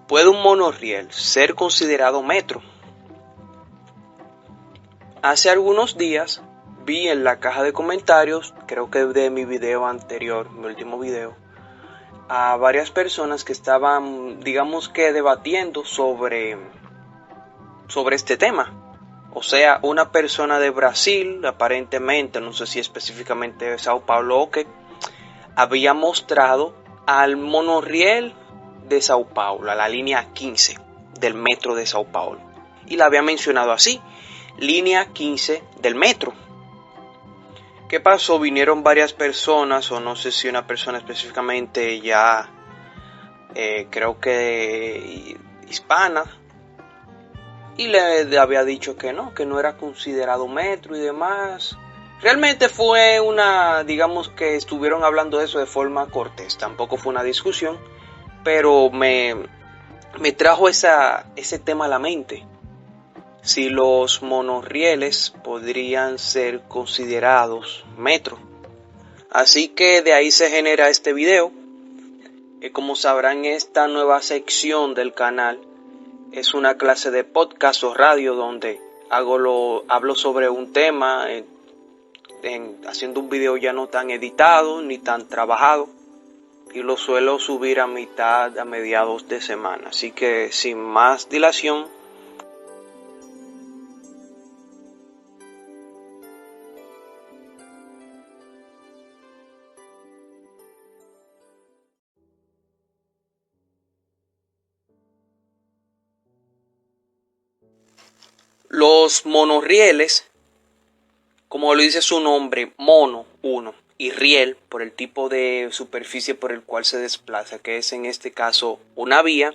¿Puede un monorriel ser considerado metro? Hace algunos días vi en la caja de comentarios, creo que de mi video anterior, mi último video, a varias personas que estaban, digamos que debatiendo sobre este tema. O sea, una persona de Brasil, aparentemente, no sé si específicamente de Sao Paulo o qué, había mostrado al monorriel de Sao Paulo, a la línea 15 del metro de Sao Paulo. Y la había mencionado así, línea 15 del metro. ¿Qué pasó? Vinieron varias personas, o no sé si una persona específicamente ya, creo que hispana, y le había dicho que no era considerado metro y demás. Realmente fue digamos que estuvieron hablando de eso de forma cortés, tampoco fue una discusión, pero me trajo ese tema a la mente. Si los monorrieles podrían ser considerados metro. Así que de ahí se genera este video. Como sabrán, esta nueva sección del canal es una clase de podcast o radio donde hablo sobre un tema, haciendo un video ya no tan editado ni tan trabajado, y lo suelo subir a mediados de semana. Así que sin más dilación, los monorrieles, como lo dice su nombre, mono, uno, y riel, por el tipo de superficie por el cual se desplaza, que es en este caso una vía,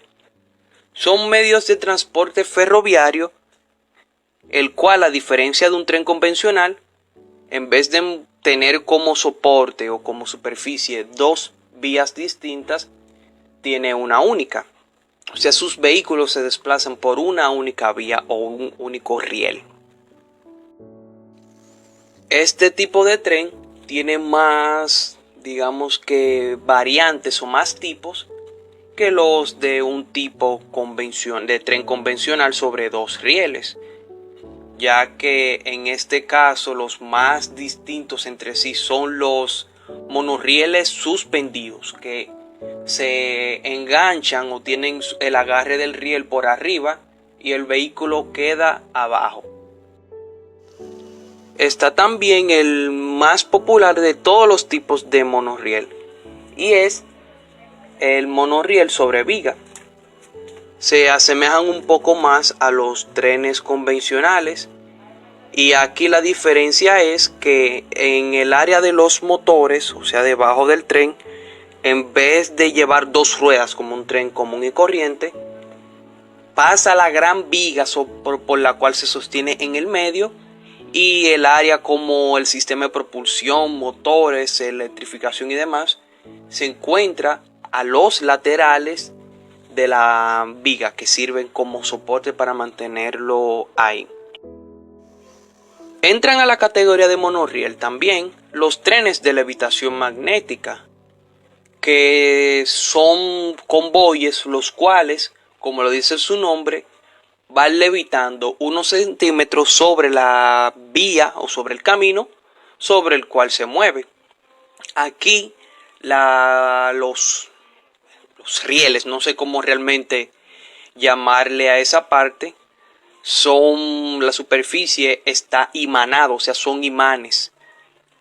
son medios de transporte ferroviario, el cual, a diferencia de un tren convencional, en vez de tener como soporte o como superficie dos vías distintas, tiene una única. O sea, sus vehículos se desplazan por una única vía o un único riel. Este tipo de tren tiene más, digamos que variantes o más tipos que los de un tipo de tren convencional sobre dos rieles, ya que en este caso los más distintos entre sí son los monorrieles suspendidos, que se enganchan o tienen el agarre del riel por arriba y el vehículo queda abajo. Está también el más popular de todos los tipos de monorriel, y es el monorriel sobre viga. Se asemejan un poco más a los trenes convencionales, y aquí la diferencia es que en el área de los motores, o sea debajo del tren, en vez de llevar dos ruedas como un tren común y corriente, pasa la gran viga por la cual se sostiene en el medio, y el área como el sistema de propulsión, motores, electrificación y demás se encuentra a los laterales de la viga, que sirven como soporte para mantenerlo ahí. Entran a la categoría de monorriel también los trenes de levitación magnética, que son convoyes los cuales, como lo dice su nombre, van levitando unos centímetros sobre la vía o sobre el camino sobre el cual se mueve. Aquí los rieles, no sé cómo realmente llamarle a esa parte, la superficie está imanado, o sea, son imanes,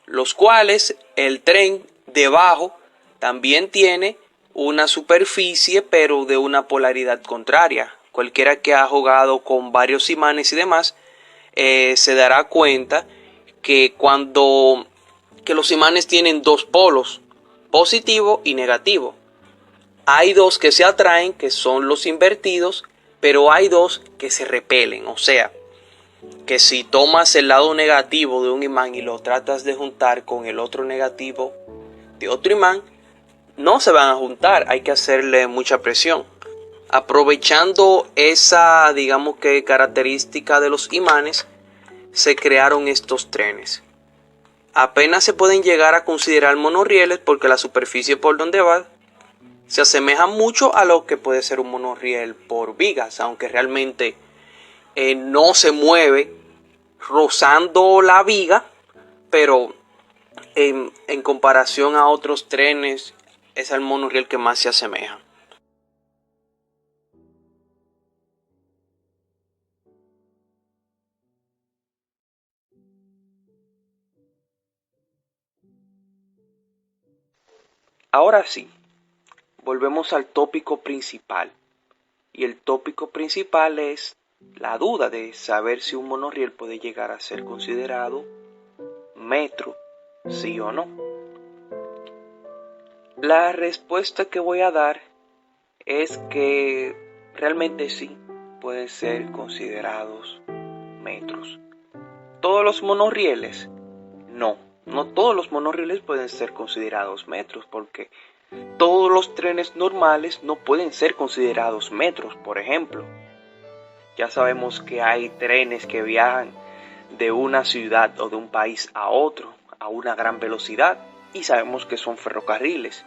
los cuales el tren debajo también tiene una superficie, pero de una polaridad contraria. Cualquiera que ha jugado con varios imanes y demás se dará cuenta que que los imanes tienen dos polos, positivo y negativo. Hay dos que se atraen, que son los invertidos, pero hay dos que se repelen. O sea, que si tomas el lado negativo de un imán y lo tratas de juntar con el otro negativo de otro imán, no se van a juntar, hay que hacerle mucha presión. Aprovechando esa, digamos que característica de los imanes, se crearon estos trenes. Apenas se pueden llegar a considerar monorrieles porque la superficie por donde va Se asemeja mucho a lo que puede ser un monorriel por vigas, aunque realmente no se mueve rozando la viga, pero en comparación a otros trenes es el monorriel que más se asemeja. Ahora sí, volvemos al tópico principal. Y el tópico principal es la duda de saber si un monorriel puede llegar a ser considerado metro, sí o no. La respuesta que voy a dar es que realmente sí pueden ser considerados metros. ¿Todos los monorrieles? No, no todos los monorrieles pueden ser considerados metros porque todos los trenes normales no pueden ser considerados metros, por ejemplo. Ya sabemos que hay trenes que viajan de una ciudad o de un país a otro a una gran velocidad y sabemos que son ferrocarriles.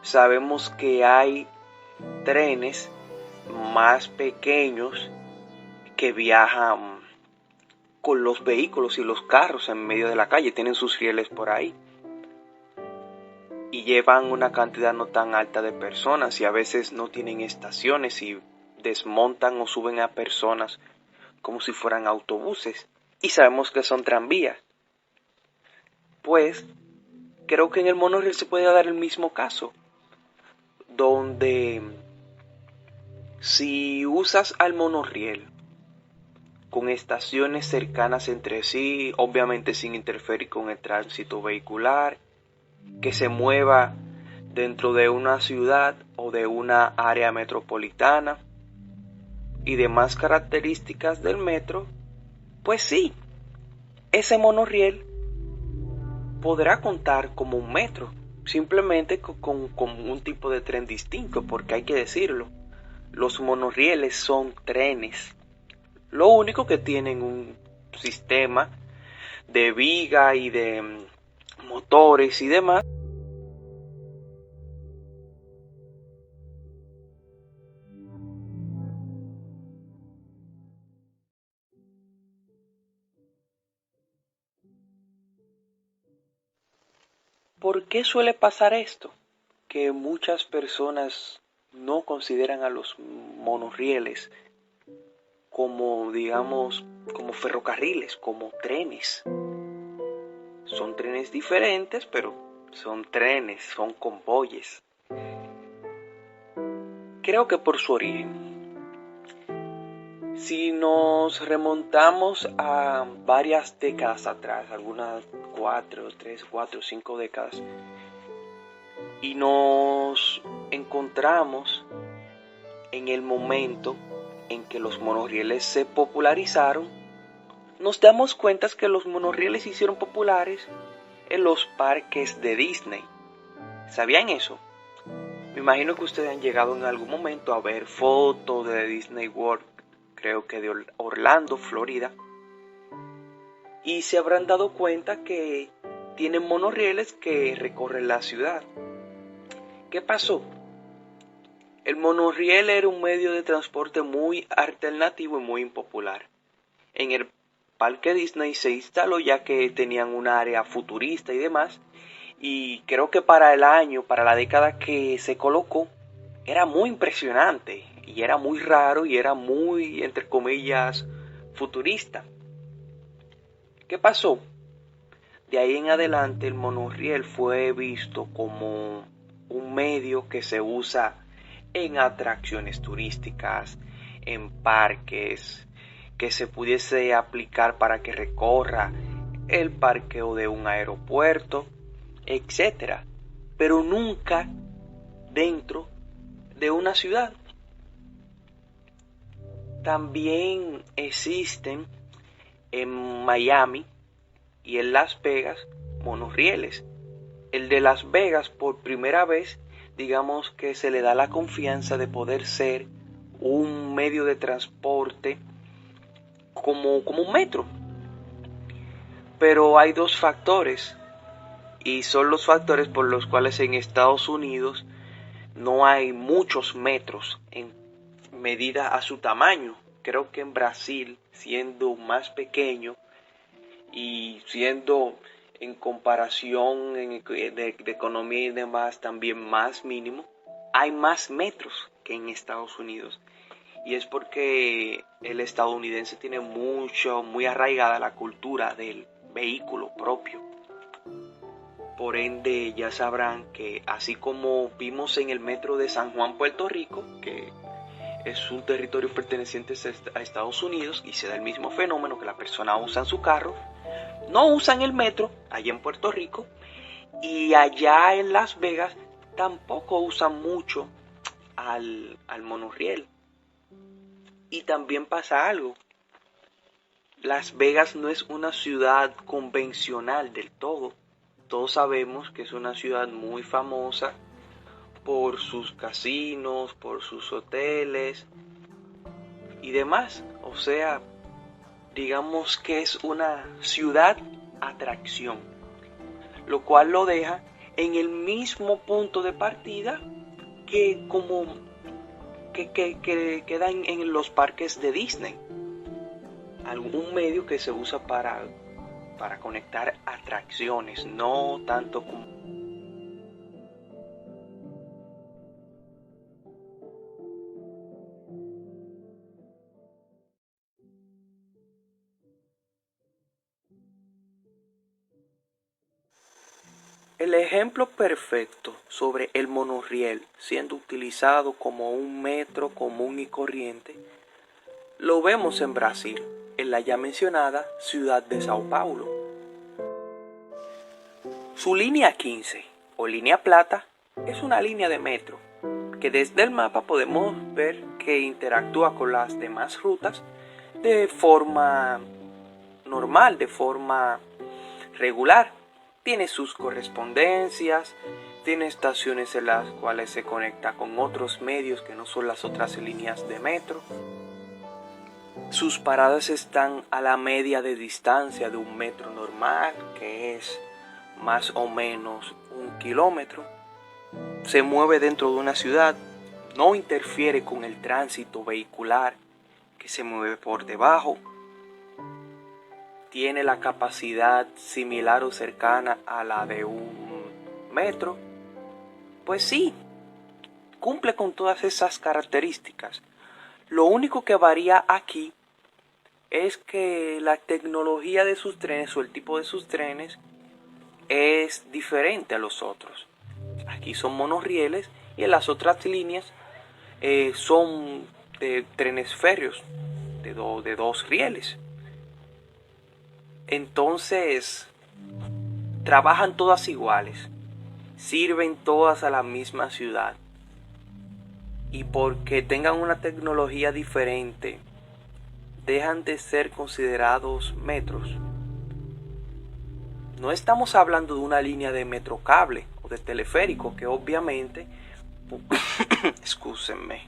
Sabemos que hay trenes más pequeños que viajan con los vehículos y los carros en medio de la calle, tienen sus rieles por ahí y llevan una cantidad no tan alta de personas y a veces no tienen estaciones y desmontan o suben a personas como si fueran autobuses y sabemos que son tranvías. Pues creo que en el monorriel se puede dar el mismo caso, donde si usas al monorriel con estaciones cercanas entre sí, obviamente sin interferir con el tránsito vehicular, que se mueva dentro de una ciudad o de una área metropolitana y demás características del metro, pues sí, ese monorriel podrá contar como un metro, simplemente con un tipo de tren distinto, porque hay que decirlo, los monorrieles son trenes, lo único que tienen un sistema de viga y de motores y demás. ¿Por qué suele pasar esto? Que muchas personas no consideran a los monorrieles como, digamos, como ferrocarriles, como trenes. Son trenes diferentes, pero son trenes, son convoyes. Creo que por su origen. Si nos remontamos a varias décadas atrás, algunas 5 décadas, y nos encontramos en el momento en que los monorrieles se popularizaron, nos damos cuenta que los monorrieles se hicieron populares en los parques de Disney. ¿Sabían eso? Me imagino que ustedes han llegado en algún momento a ver fotos de Disney World, creo que de Orlando, Florida, y se habrán dado cuenta que tienen monorrieles que recorren la ciudad. ¿Qué pasó? El monorriel era un medio de transporte muy alternativo y muy impopular. En el parque Disney se instaló ya que tenían un área futurista y demás, y creo que para la década que se colocó, era muy impresionante, y era muy raro, y era muy, entre comillas, futurista. ¿Qué pasó? De ahí en adelante el monorriel fue visto como un medio que se usa en atracciones turísticas, en parques, que se pudiese aplicar para que recorra el parqueo de un aeropuerto, etcétera, pero nunca dentro de una ciudad. También existen en Miami y en Las Vegas monorrieles. El de Las Vegas por primera vez, digamos que se le da la confianza de poder ser un medio de transporte como un metro. Pero hay dos factores y son los factores por los cuales en Estados Unidos no hay muchos metros en medida a su tamaño. Creo que en Brasil, siendo más pequeño y siendo en comparación de economía y demás también más mínimo, hay más metros que en Estados Unidos. Y es porque el estadounidense tiene muy arraigada la cultura del vehículo propio. Por ende, ya sabrán que así como vimos en el metro de San Juan, Puerto Rico, que es un territorio perteneciente a Estados Unidos y se da el mismo fenómeno que la persona usa su carro, no usan el metro allá en Puerto Rico, y allá en Las Vegas tampoco usan mucho al monorriel. Y también pasa algo. Las Vegas no es una ciudad convencional del todo. Todos sabemos que es una ciudad muy famosa por sus casinos, por sus hoteles y demás. O sea, digamos que es una ciudad atracción, lo cual lo deja en el mismo punto de partida que como que queda en los parques de Disney. Algún medio que se usa para conectar atracciones, no tanto como... El ejemplo perfecto sobre el monorriel siendo utilizado como un metro común y corriente lo vemos en Brasil, en la ya mencionada ciudad de Sao Paulo. Su línea 15 o línea plata es una línea de metro que desde el mapa podemos ver que interactúa con las demás rutas de forma normal, de forma regular. Tiene sus correspondencias, tiene estaciones en las cuales se conecta con otros medios que no son las otras líneas de metro. Sus paradas están a la media de distancia de un metro normal, que es más o menos 1 kilómetro. Se mueve dentro de una ciudad, no interfiere con el tránsito vehicular que se mueve por debajo. Tiene la capacidad similar o cercana a la de un metro. Pues sí, cumple con todas esas características. Lo único que varía aquí es que la tecnología de sus trenes o el tipo de sus trenes es diferente a los otros. Aquí son monorrieles y en las otras líneas son de trenes férreos de 2 rieles. Entonces, trabajan todas iguales, sirven todas a la misma ciudad. Y porque tengan una tecnología diferente, dejan de ser considerados metros. No estamos hablando de una línea de metrocable o de teleférico que obviamente, excúsenme,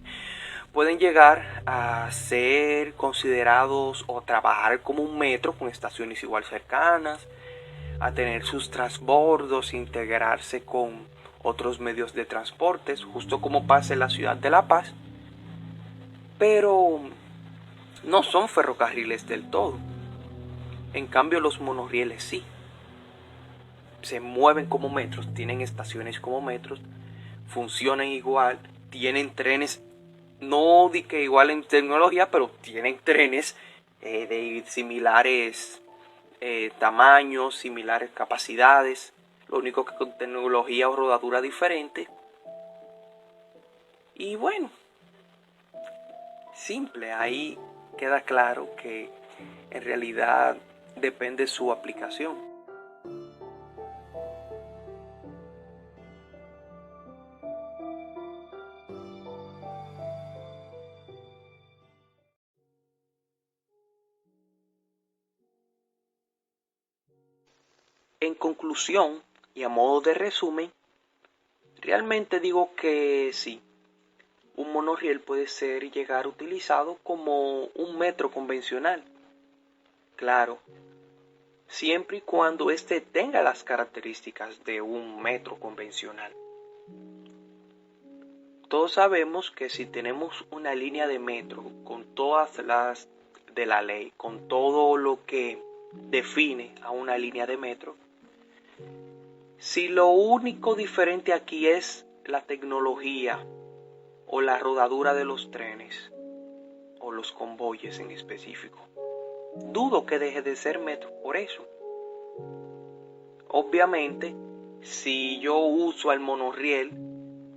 pueden llegar a ser considerados o trabajar como un metro con estaciones igual cercanas, a tener sus transbordos, integrarse con otros medios de transportes, justo como pasa en la ciudad de La Paz, pero no son ferrocarriles del todo. En cambio, los monorrieles sí. Se mueven como metros, tienen estaciones como metros, funcionan igual, tienen trenes, no di que igual en tecnología, pero tienen trenes de similares tamaños, similares capacidades, lo único que con tecnología o rodadura diferente. Y bueno, simple, ahí queda claro que en realidad depende su aplicación. En conclusión, y a modo de resumen, realmente digo que sí, un monorriel puede ser y llegar utilizado como un metro convencional. Claro, siempre y cuando éste tenga las características de un metro convencional. Todos sabemos que si tenemos una línea de metro con todas las de la ley, con todo lo que define a una línea de metro, si lo único diferente aquí es la tecnología o la rodadura de los trenes o los convoyes en específico, dudo que deje de ser metro por eso. Obviamente, si yo uso el monorriel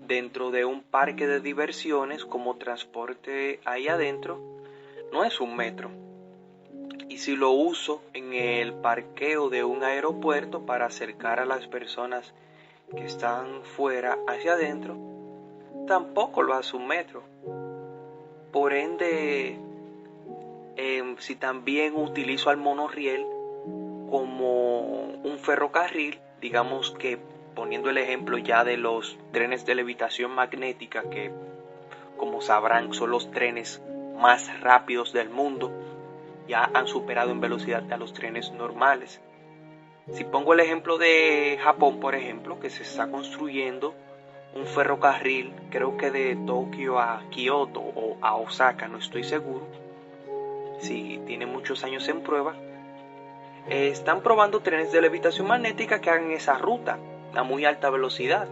dentro de un parque de diversiones como transporte ahí adentro, no es un metro. Y si lo uso en el parqueo de un aeropuerto para acercar a las personas que están fuera hacia adentro, tampoco lo hace un metro. Por ende, si también utilizo al monorriel como un ferrocarril, digamos que poniendo el ejemplo ya de los trenes de levitación magnética, que como sabrán son los trenes más rápidos del mundo, ya han superado en velocidad a los trenes normales. Si pongo el ejemplo de Japón, por ejemplo, que se está construyendo un ferrocarril, creo que de Tokio a Kioto o a Osaka, no estoy seguro, sí, tiene muchos años en prueba. Están probando trenes de levitación magnética que hagan esa ruta a muy alta velocidad.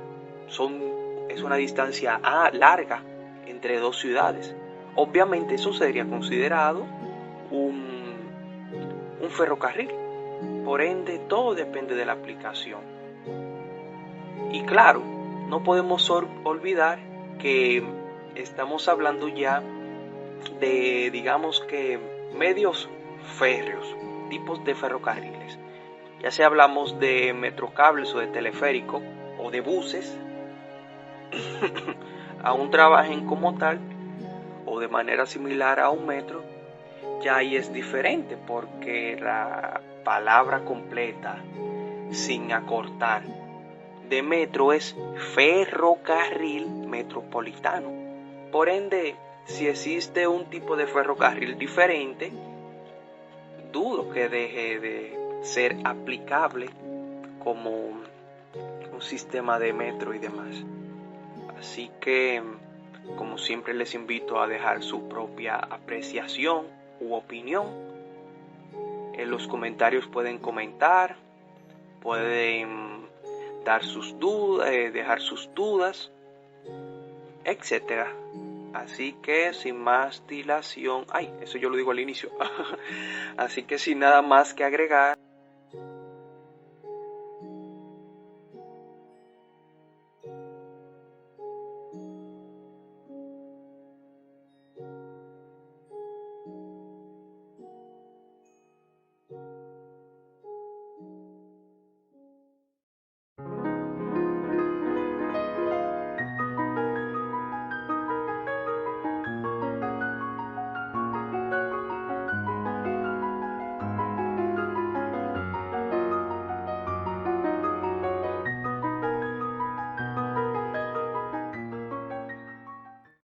Es una distancia larga entre dos ciudades. Obviamente eso sería considerado un ferrocarril. Por ende, todo depende de la aplicación. Y claro, no podemos olvidar que estamos hablando ya de, digamos que, medios férreos, tipos de ferrocarriles. Ya sea hablamos de metrocables o de teleférico o de buses, aún trabajen como tal o de manera similar a un metro, ya ahí es diferente porque la palabra completa, sin acortar, de metro es ferrocarril metropolitano. Por ende, si existe un tipo de ferrocarril diferente, dudo que deje de ser aplicable como un sistema de metro y demás. Así que, como siempre, les invito a dejar su propia apreciación u opinión. En los comentarios pueden comentar, pueden dar sus dudas, dejar sus dudas, etcétera. Así que sin más dilación, eso yo lo digo al inicio. Así que sin nada más que agregar,